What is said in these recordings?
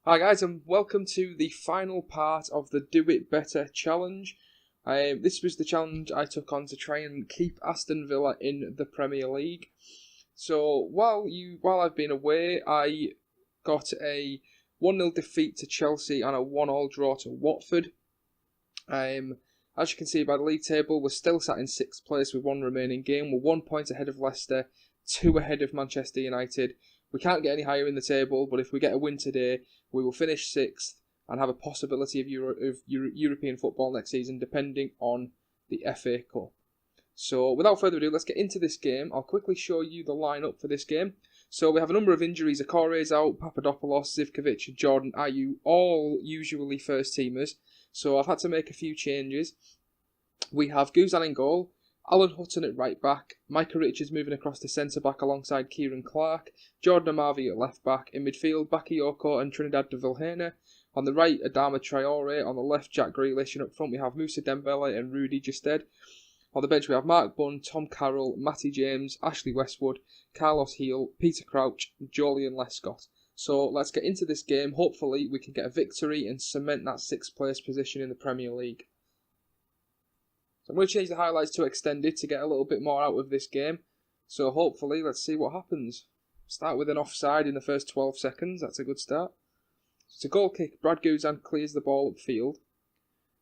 Hi guys, and welcome to the final part of the Do It Better challenge. This was the challenge I took on to try and keep Aston Villa in the Premier League. So while I've been away, I got a 1-0 defeat to Chelsea and a 1-1 draw to Watford. As you can see by the league table, we're still sat in 6th place with one remaining game. We're 1 point ahead of Leicester, 2 ahead of Manchester United. We can't get any higher in the table, but if we get a win today, we will finish 6th and have a possibility of European football next season, depending on the FA Cup. So without further ado, let's get into this game. I'll quickly show you the lineup for this game. So we have a number of injuries. Okore's out, Papadopoulos, Zivkovic and Jordan Ayew, all usually first teamers. So I've had to make a few changes. We have Guzan in goal, Alan Hutton at right back, Micah Richards moving across to centre back alongside Kieran Clark, Jordan Amavi at left back, in midfield Bakayoko and Trinidad de Vilhena, on the right Adama Traore, on the left Jack Grealish, and up front we have Moussa Dembele and Rudy Gestede. On the bench we have Mark Bunn, Tom Carroll, Matty James, Ashley Westwood, Carlos Heel, Peter Crouch and Jolyon Lescott. So let's get into this game. Hopefully we can get a victory and cement that 6th place position in the Premier League. So I'm going to change the highlights to extended to get a little bit more out of this game. So hopefully, let's see what happens. Start with an offside in the first 12 seconds. That's a good start. It's a goal kick. Brad Guzan clears the ball upfield.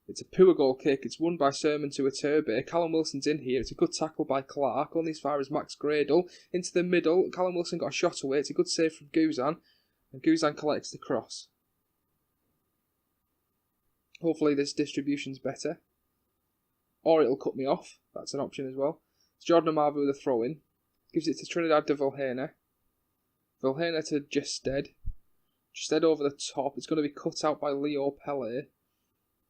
It's a poor goal kick. It's won by Sermon to Iturbe. Callum Wilson's in here. It's a good tackle by Clark. Only as far as Max Gradle. Into the middle. Callum Wilson got a shot away. It's a good save from Guzan. And Guzan collects the cross. Hopefully this distribution's better. Or it'll cut me off. That's an option as well. It's Jordan Amavi with a throw-in. Gives it to Trinidad de Vilhena. Vilhena to Gestede. Gestede over the top. It's going to be cut out by Leo Pele.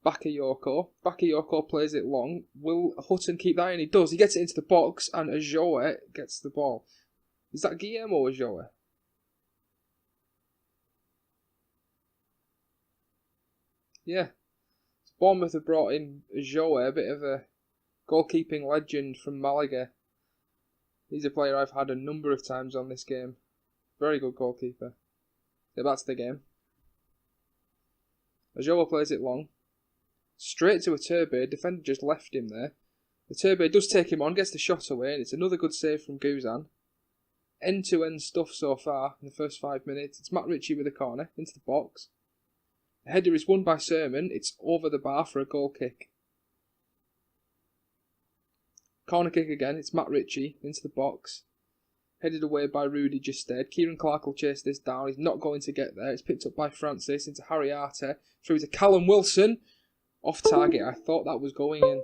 Bakayoko. Bakayoko plays it long. Will Hutton keep that in? He does. He gets it into the box and Ajoe gets the ball. Is that Guillermo or Ajoe? Yeah. Bournemouth have brought in Ajoe, a bit of a goalkeeping legend from Malaga. He's a player I've had a number of times on this game. Very good goalkeeper. Yeah, that's the game. Ajoe plays it long. Straight to Iturbe. Defender just left him there. Iturbe does take him on, gets the shot away, and it's another good save from Guzan. End-to-end stuff so far in the first 5 minutes. It's Matt Ritchie with a corner into the box. The header is won by Sermon. It's over the bar for a goal kick. Corner kick again. It's Matt Ritchie into the box. Headed away by Rudy Gestede. Kieran Clark will chase this down. He's not going to get there. It's picked up by Francis into Harry Arte. Through to Callum Wilson. Off target. I thought that was going in.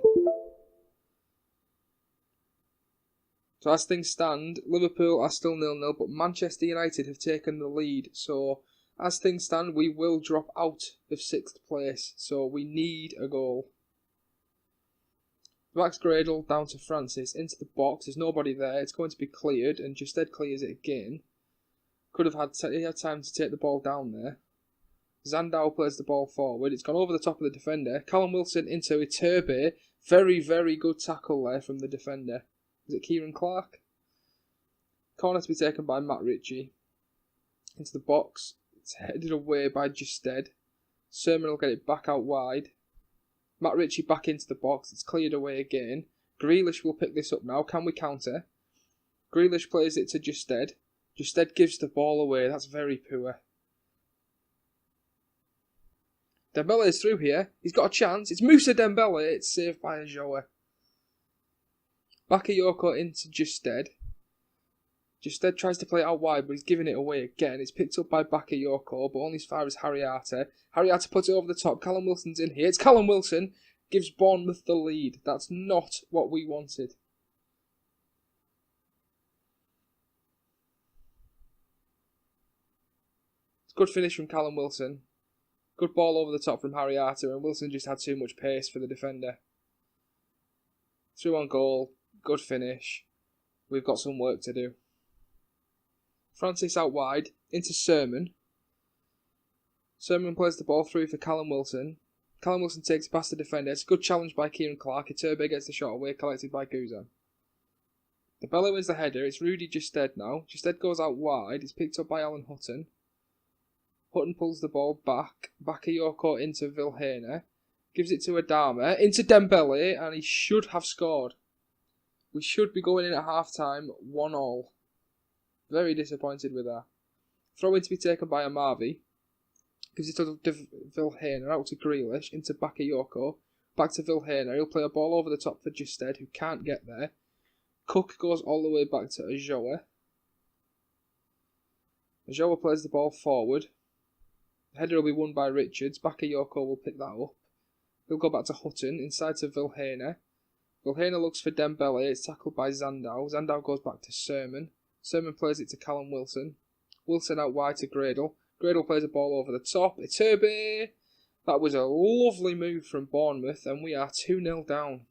So as things stand, Liverpool are still 0-0, but Manchester United have taken the lead. So as things stand, we will drop out of 6th place, so we need a goal. Max Gradle down to Francis, into the box, there's nobody there, it's going to be cleared, and Gestede clears it again. Could have he had time to take the ball down there. Zandau plays the ball forward, it's gone over the top of the defender. Callum Wilson into Iturbe, very, very good tackle there from the defender. Is it Kieran Clark? Corner to be taken by Matt Ritchie. Into the box. It's headed away by Gestede. Sermon will get it back out wide. Matt Ritchie back into the box. It's cleared away again. Grealish will pick this up now. Can we counter? Grealish plays it to Gestede. Gestede gives the ball away. That's very poor. Dembele is through here. He's got a chance. It's Moussa Dembele. It's saved by Ajoe. Bakayoko into Gestede. Gestede tries to play it out wide, but he's giving it away again. It's picked up by Bakayoko, but only as far as Harry Arte. Harry Arte puts it over the top. Callum Wilson's in here. It's Callum Wilson. Gives Bournemouth the lead. That's not what we wanted. It's a good finish from Callum Wilson. Good ball over the top from Harry Arte, and Wilson just had too much pace for the defender. Through on goal. Good finish. We've got some work to do. Francis out wide, into Sermon. Sermon plays the ball through for Callum Wilson. Callum Wilson takes it past the defender. It's a good challenge by Kieran Clark. Iturbe gets the shot away, collected by Guzan. The Bella wins the header. It's Rudy Gestede now. Gestede goes out wide. It's picked up by Alan Hutton. Hutton pulls the ball back. Bakayoko into Vilhena. Gives it to Adama. Into Dembele, and he should have scored. We should be going in at half-time 1-1. Very disappointed with that. Throw in to be taken by Amavi. Gives it to Vilhena, out to Grealish, into Bakayoko. Back to Vilhena. He'll play a ball over the top for Justed, who can't get there. Cook goes all the way back to Ajoa. Ajoa plays the ball forward. The header will be won by Richards. Bakayoko will pick that up. He'll go back to Hutton, inside to Vilhena. Vilhena looks for Dembele. It's tackled by Zandau. Zandau goes back to Sermon. Sermon plays it to Callum Wilson. Wilson out wide to Gradle. Gradle plays a ball over the top. Iturbe! That was a lovely move from Bournemouth, and we are 2-0 down.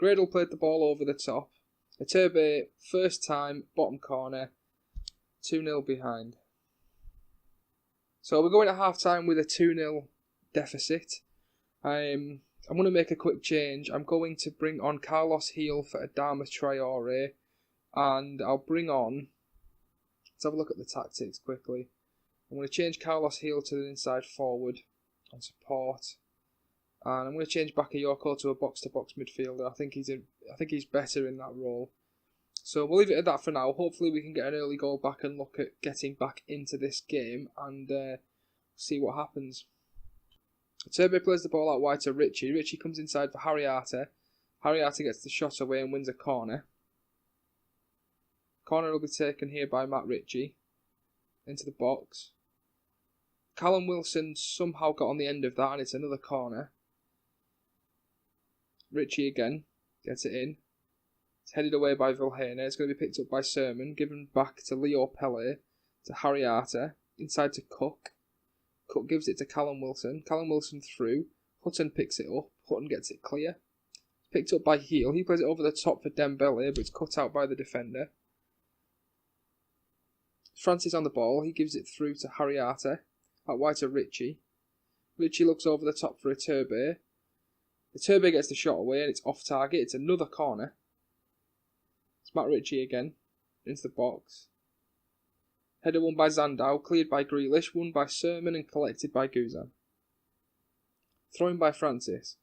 Gradle played the ball over the top. Iturbe, first time, bottom corner, 2-0 behind. So we're going at half-time with a 2-0 deficit. I'm going to make a quick change. I'm going to bring on Carlos Heel for Adama Traore. And I'll bring on... Let's have a look at the tactics quickly. I'm going to change Carlos Heel to the inside forward on support. And I'm going to change Bakayoko to a box-to-box midfielder. I think he's better in that role. So we'll leave it at that for now. Hopefully we can get an early goal back and look at getting back into this game and see what happens. Turbe plays the ball out wide to Richie. Richie comes inside for Harriata. Harriata gets the shot away and wins a corner. Corner will be taken here by Matt Ritchie. Into the box. Callum Wilson somehow got on the end of that and it's another corner. Ritchie again. Gets it in. It's headed away by Vilhena. It's going to be picked up by Sermon. Given back to Leo Pelle. To Harriata. Inside to Cook. Cook gives it to Callum Wilson. Callum Wilson through. Hutton picks it up. Hutton gets it clear. Picked up by Heel. He plays it over the top for Dembele, but it's cut out by the defender. Francis on the ball. He gives it through to Harriata. Out wide to Ritchie. Ritchie looks over the top for Iturbe. Iturbe gets the shot away and it's off target. It's another corner. It's Matt Ritchie again. Into the box. Header won by Zandau, cleared by Grealish, won by Sermon and collected by Guzan. Thrown by Francis.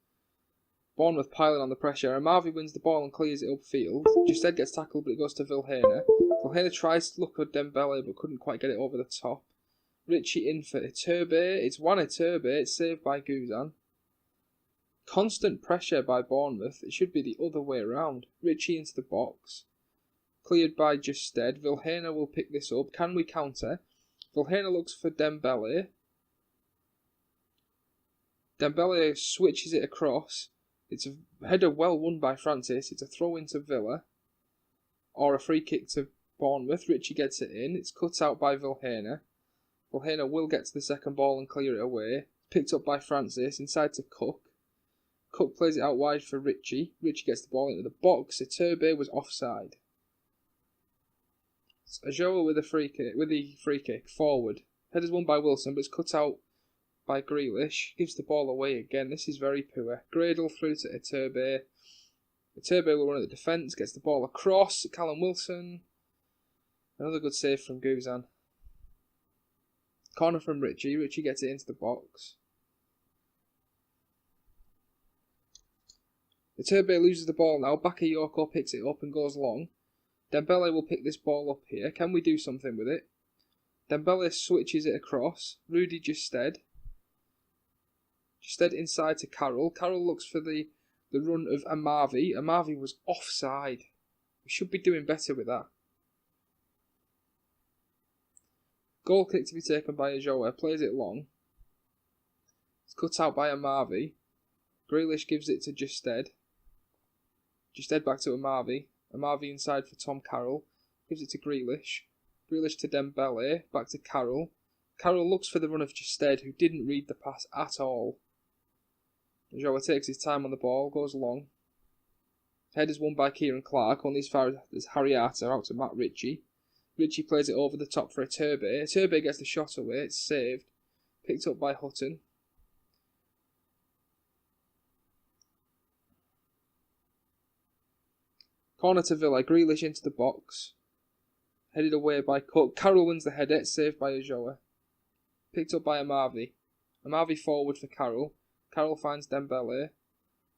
Bournemouth piling on the pressure. Amavi wins the ball and clears it upfield. Justed gets tackled but it goes to Vilhena. Vilhena tries to look at Dembele but couldn't quite get it over the top. Ritchie in for Iturbe. It's one Iturbe. It's saved by Guzan. Constant pressure by Bournemouth. It should be the other way around. Ritchie into the box. Cleared by Justed. Vilhena will pick this up. Can we counter? Vilhena looks for Dembele. Dembele switches it across. It's a header well won by Francis. It's a throw into Villa. Or a free kick to Bournemouth. Ritchie gets it in. It's cut out by Vilhena. Vilhena will get to the second ball and clear it away. Picked up by Francis. Inside to Cook. Cook plays it out wide for Ritchie. Ritchie gets the ball into the box. Iturbe was offside. Ajoa with the free kick forward. Header's won by Wilson, but it's cut out by Grealish. Gives the ball away again. This is very poor. Gradle through to Iturbe. Iturbe will run at the defence. Gets the ball across. Callum Wilson. Another good save from Guzan. Corner from Ritchie. Ritchie gets it into the box. Iturbe loses the ball now. Bakayoko picks it up and goes long. Dembele will pick this ball up here. Can we do something with it? Dembele switches it across. Rudy Justed. Justed inside to Carroll. Carroll looks for the run of Amavi. Amavi was offside. We should be doing better with that. Goal kick to be taken by Ajoa. Plays it long. It's cut out by Amavi. Grealish gives it to Justed. Justed back to Amavi. Amavi inside for Tom Carroll. Gives it to Grealish. Grealish to Dembele. Back to Carroll. Carroll looks for the run of Justed, who didn't read the pass at all. Ajoa takes his time on the ball. Goes long. Head is won by Kieran Clark. Only as far as Harriata out to Matt Ritchie. Ritchie plays it over the top for Iturbe. Iturbe gets the shot away. It's saved. Picked up by Hutton. Corner to Villa. Grealish into the box. Headed away by Cook. Carroll wins the header. Saved by Ajoa. Picked up by Amavi. Amavi forward for Carroll. Carroll finds Dembele.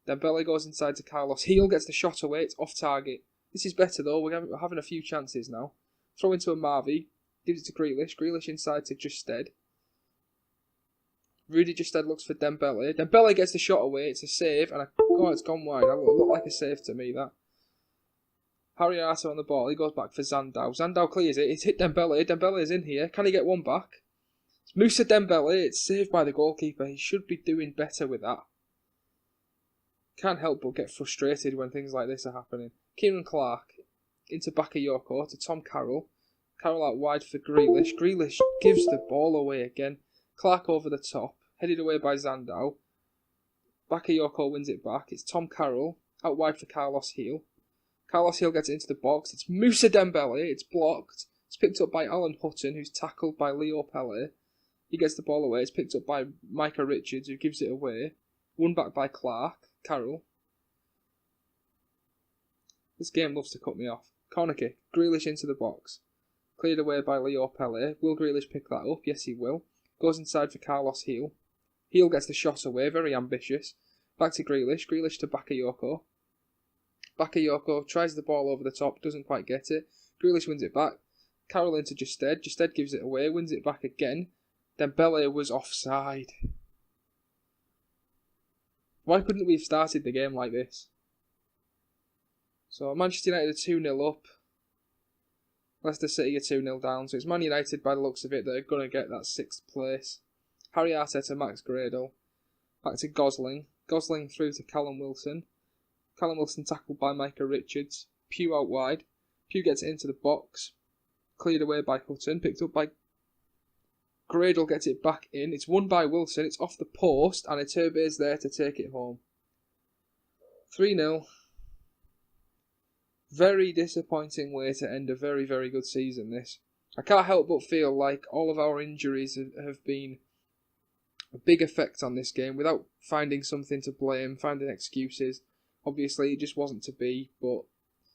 Dembele goes inside to Carlos. Heel gets the shot away. It's off target. This is better though. We're having a few chances now. Throw into Amavi. Gives it to Grealish. Grealish inside to Justed. Rudy Justed looks for Dembele. Dembele gets the shot away. It's a save. And it's gone wide. It looked like a save to me, that. Harry Arter on the ball. He goes back for Zandau. Zandau clears it. It's hit Dembele. Dembele is in here. Can he get one back? It's Moussa Dembele. It's saved by the goalkeeper. He should be doing better with that. Can't help but get frustrated when things like this are happening. Kieran Clark into Bakayoko to Tom Carroll. Carroll out wide for Grealish. Grealish gives the ball away again. Clark over the top. Headed away by Zandau. Bakayoko wins it back. It's Tom Carroll out wide for Carlos Heel. Carlos Heel gets into the box. It's Moussa Dembele. It's blocked. It's picked up by Alan Hutton, who's tackled by Leo Pele. He gets the ball away. It's picked up by Micah Richards, who gives it away. Won back by Carroll. This game loves to cut me off. Corner kick. Grealish into the box. Cleared away by Leo Pele. Will Grealish pick that up? Yes, he will. Goes inside for Carlos Heel. Heel gets the shot away. Very ambitious. Back to Grealish. Grealish to Bakayoko. Bakayoko tries the ball over the top. Doesn't quite get it. Grealish wins it back. Carroll into Justed. Justed gives it away. Wins it back again. Dembele was offside. Why couldn't we have started the game like this? So Manchester United are 2-0 up. Leicester City are 2-0 down. So it's Man United by the looks of it that are going to get that 6th place. Harry Arteta, Max Gradle. Back to Gosling. Gosling through to Callum Wilson. Callum Wilson tackled by Micah Richards. Pugh out wide. Pugh gets it into the box. Cleared away by Hutton. Picked up by Gradle, gets it back in. It's won by Wilson. It's off the post. And Iturbe's there to take it home. 3-0. Very disappointing way to end a very, very good season, this. I can't help but feel like all of our injuries have been a big effect on this game without finding something to blame, finding excuses. Obviously, it just wasn't to be, but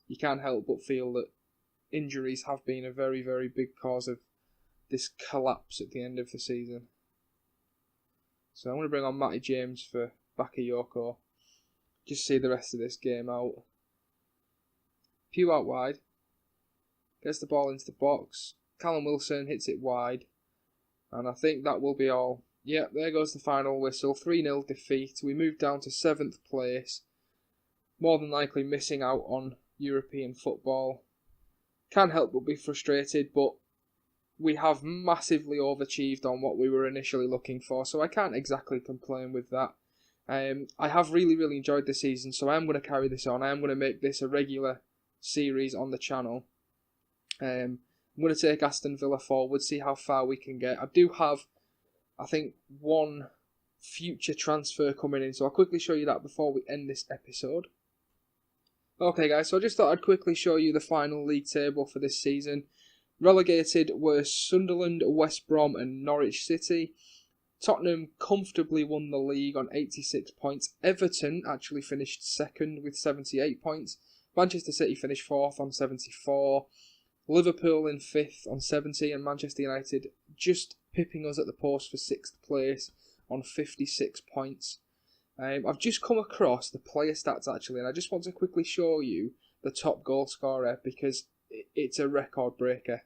you can't help but feel that injuries have been a very, very big cause of this collapse at the end of the season. So I'm going to bring on Matty James for Bakayoko. Just see the rest of this game out. Pugh out wide. Gets the ball into the box. Callum Wilson hits it wide. And I think that will be all. Yep, there goes the final whistle. 3-0 defeat. We move down to 7th place. More than likely missing out on European football. Can't help but be frustrated, but we have massively overachieved on what we were initially looking for, so I can't exactly complain with that. I have really, really enjoyed the season, so I am going to carry this on. I am going to make this a regular series on the channel. I'm going to take Aston Villa forward, see how far we can get. I do have, I think, one future transfer coming in, so I'll quickly show you that before we end this episode. Okay guys, so I just thought I'd quickly show you the final league table for this season. Relegated were Sunderland, West Brom and Norwich City. Tottenham comfortably won the league on 86 points. Everton actually finished 2nd with 78 points. Manchester City finished 4th on 74. Liverpool in 5th on 70. And Manchester United just pipping us at the post for 6th place on 56 points. I've just come across the player stats actually, and I just want to quickly show you the top goal scorer because it's a record breaker.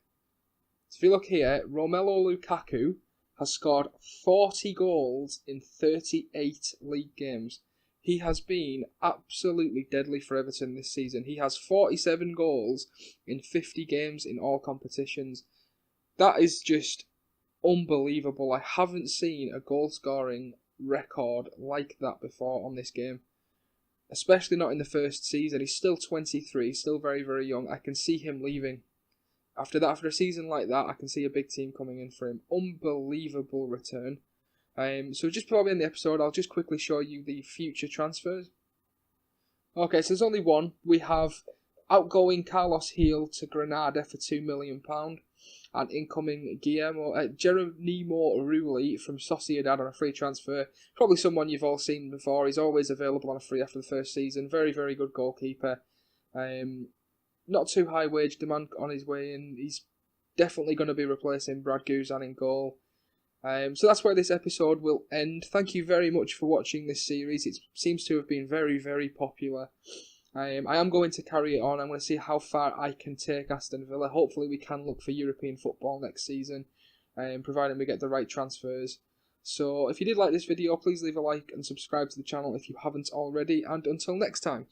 So if you look here, Romelu Lukaku has scored 40 goals in 38 league games. He has been absolutely deadly for Everton this season. He has 47 goals in 50 games in all competitions. That is just unbelievable. I haven't seen a goal scoring record like that before on this game, especially not in the first season. He's still 23, still very, very young. I can see him leaving. After a season like that, I can see a big team coming in for him. Unbelievable return. So just before we end the episode, I'll just quickly show you the future transfers. Okay, so there's only one. We have outgoing Carlos Heel to Granada for £2 million. And incoming Jeronimo Rulli from Sociedad on a free transfer. Probably someone you've all seen before. He's always available on a free after the first season. Very, very good goalkeeper. Not too high wage demand on his way in. He's definitely going to be replacing Brad Guzan in goal. So that's where this episode will end. Thank you very much for watching this series. It seems to have been very, very popular. I am going to carry it on. I'm going to see how far I can take Aston Villa. Hopefully we can look for European football next season, providing we get the right transfers. So if you did like this video, please leave a like and subscribe to the channel if you haven't already. And until next time.